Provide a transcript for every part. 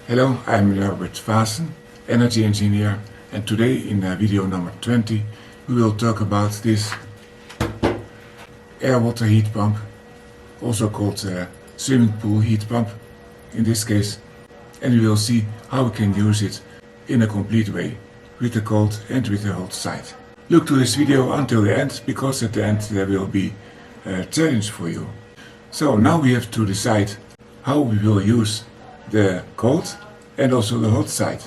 Hello, I'm Robert Vaassen, energy engineer, and today in video number 20 we will talk about this air water heat pump, also called swimming pool heat pump in this case, and we will see how we can use it in a complete way, with the cold and with the hot side. Look to this video until the end, because at the end there will be a challenge for you. So now we have to decide how we will use the cold and also the hot side.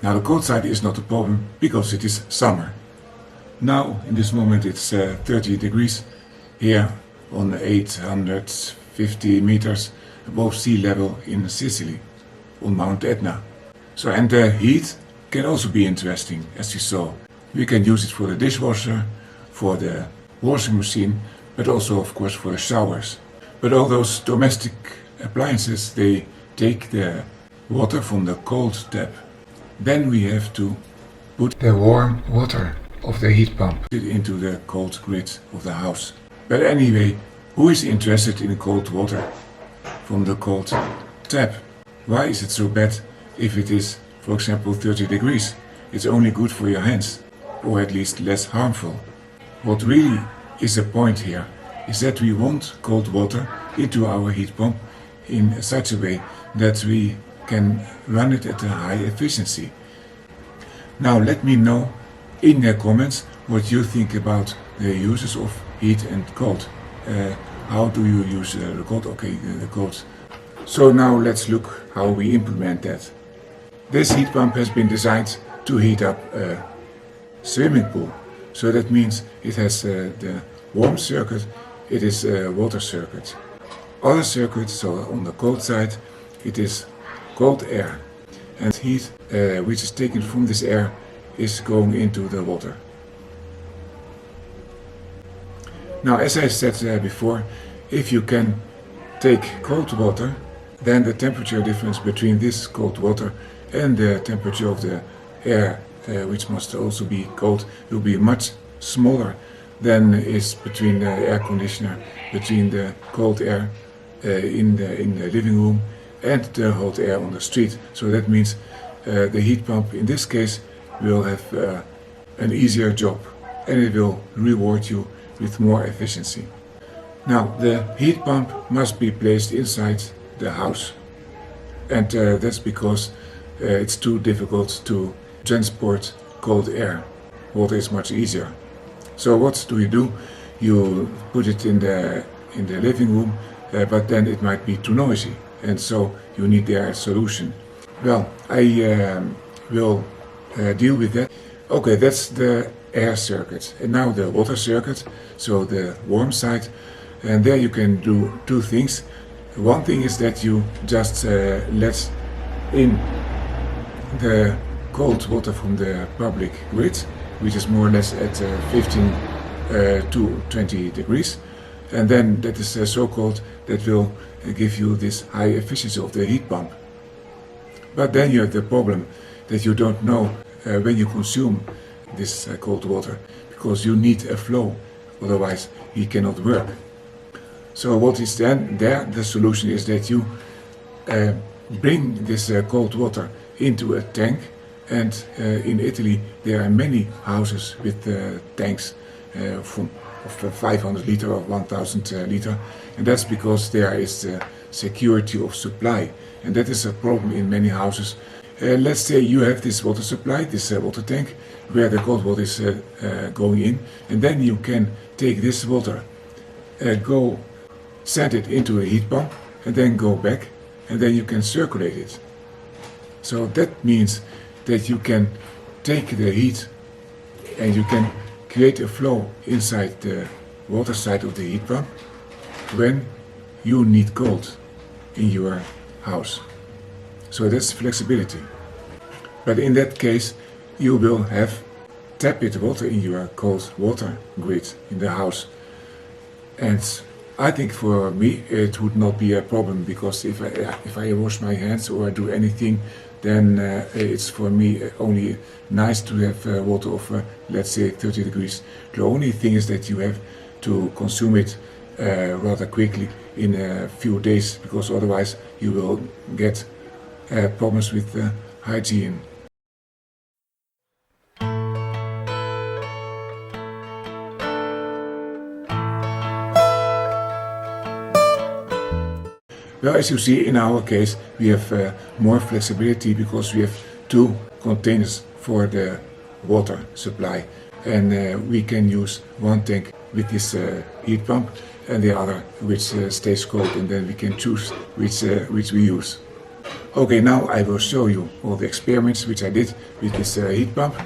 Now the cold side is not a problem because it is summer. Now in this moment it's 30 degrees here on 850 meters above sea level in Sicily on Mount Etna. So, and the heat can also be interesting, as you saw. We can use it for the dishwasher, for the washing machine, but also of course for the showers. But all those domestic appliances, they take the water from the cold tap. Then we have to put the warm water of the heat pump into the cold grid of the house. But anyway, who is interested in cold water from the cold tap? Why is it so bad if it is, for example, 30 degrees? It's only good for your hands, or at least less harmful. What really is the point here is that we want cold water into our heat pump in such a way that we can run it at a high efficiency. Now let me know in the comments what you think about the uses of heat and cold. How do you use the cold? Okay, the cold. So now let's look how we implement that. This heat pump has been designed to heat up a swimming pool. So that means it has the warm circuit, it is a water circuit. Other circuits, so on the cold side, it is cold air. And heat which is taken from this air is going into the water. Now, as I said before, if you can take cold water, then the temperature difference between this cold water and the temperature of the air, which must also be cold, will be much smaller than is between the air conditioner, between the cold air in the living room and the hot air on the street. So that means the heat pump in this case will have an easier job, and it will reward you with more efficiency. Now the heat pump must be placed inside the house, and that's because it's too difficult to transport cold air. Water is much easier. So what do? You put it in the living room, but then it might be too noisy, and so you need there a solution. Well, I will deal with that. Okay, that's the air circuit, and now the water circuit, so the warm side, and there you can do two things. One thing is that you just let in the cold water from the public grid, which is more or less at 15 to 20 degrees, and then that is so cold that will give you this high efficiency of the heat pump. But then you have the problem that you don't know when you consume this cold water, because you need a flow, otherwise it cannot work. So what is then there? The solution is that you bring this cold water into a tank, and in Italy there are many houses with tanks of 500 liter or 1000 liter, and that's because there is the security of supply, and that is a problem in many houses. Let's say you have this water supply, this water tank, where the cold water is going in, and then you can take this water, send it into a heat pump, and then go back, and then you can circulate it. So that means that you can take the heat and you can create a flow inside the water side of the heat pump when you need cold in your house. So that's flexibility. But in that case you will have tap-it water in your cold water grid in the house. And I think for me it would not be a problem, because if I wash my hands or do anything, then it's for me only nice to have water of let's say 30 degrees. The only thing is that you have to consume it rather quickly in a few days, because otherwise you will get problems with hygiene. Well, as you see, in our case, we have more flexibility because we have two containers for the water supply, and we can use one tank with this heat pump and the other which stays cold, and then we can choose which we use. Okay, now I will show you all the experiments which I did with this heat pump,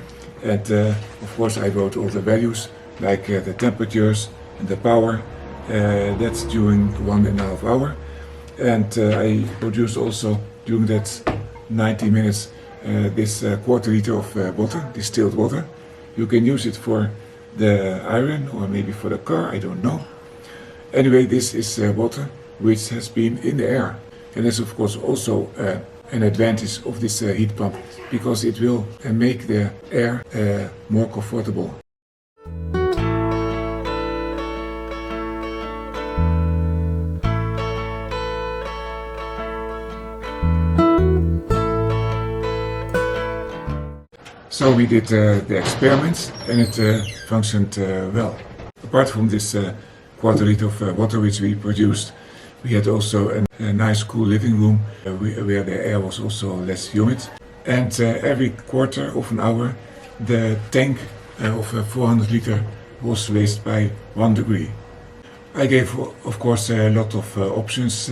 and of course I wrote all the values like the temperatures and the power. That's during 1.5 hours. And I produced also during that 90 minutes this quarter liter of water, distilled water. You can use it for the iron or maybe for the car, I don't know. Anyway, this is water which has been in the air. And that's of course also an advantage of this heat pump, because it will make the air more comfortable. So we did the experiments, and it functioned well. Apart from this quarter liter of water which we produced, we had also a nice cool living room where the air was also less humid. And every quarter of an hour the tank of 400 liter was raised by 1 degree. I gave of course a lot of options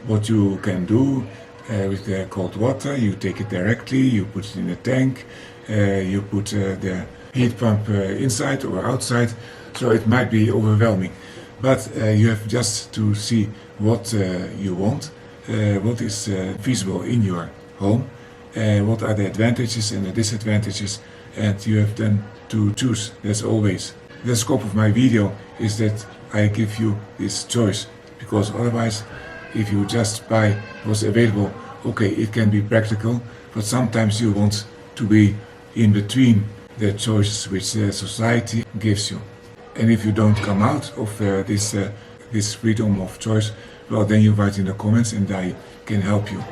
what you can do with the cold water. You take it directly, you put it in a tank, you put the heat pump inside or outside, so it might be overwhelming. But you have just to see what you want, what is feasible in your home, what are the advantages and the disadvantages, and you have then to choose, as always. The scope of my video is that I give you this choice, because otherwise, if you just buy what's available, okay, it can be practical, but sometimes you want to be in between the choices which society gives you. And if you don't come out of this freedom of choice, well, then you write in the comments and I can help you.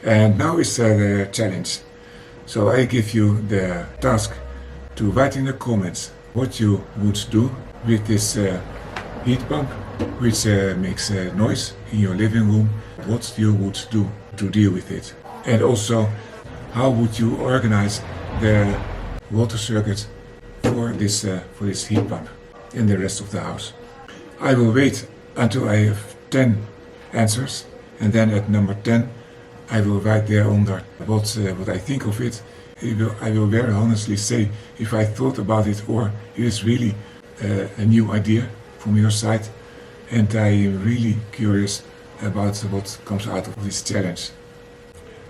And now is the challenge. So I give you the task to write in the comments what you would do with this heat pump which makes noise in your living room. What you would do to deal with it. And also, how would you organize the water circuit for this heat pump in the rest of the house. I will wait until I have 10 answers, and then at number 10 I will write there under what I think of it. I will very honestly say if I thought about it or it is really a new idea from your side, and I am really curious about what comes out of this challenge.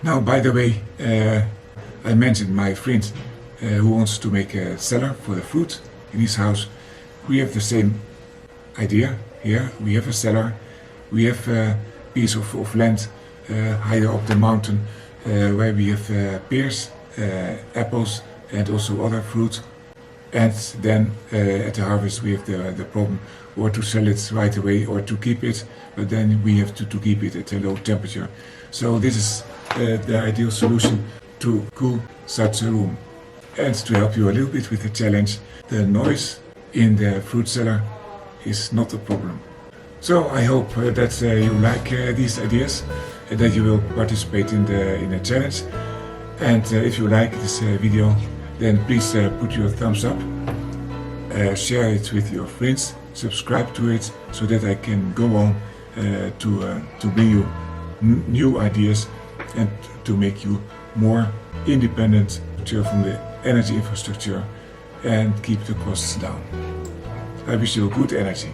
Now, by the way, I mentioned my friend who wants to make a cellar for the fruit in his house. We have the same idea here. We have a cellar, we have a piece of land higher up the mountain where we have pears, apples and also other fruit. And then at the harvest we have the problem or to sell it right away or to keep it, but then we have to keep it at a low temperature. So this is the ideal solution to cool such a room. And to help you a little bit with the challenge, the noise in the fruit cellar is not a problem. So I hope that you like these ideas and that you will participate in the challenge. And if you like this video, then please put your thumbs up, share it with your friends, subscribe to it so that I can go on to bring you new ideas and to make you more independent from the energy infrastructure and keep the costs down. I wish you good energy.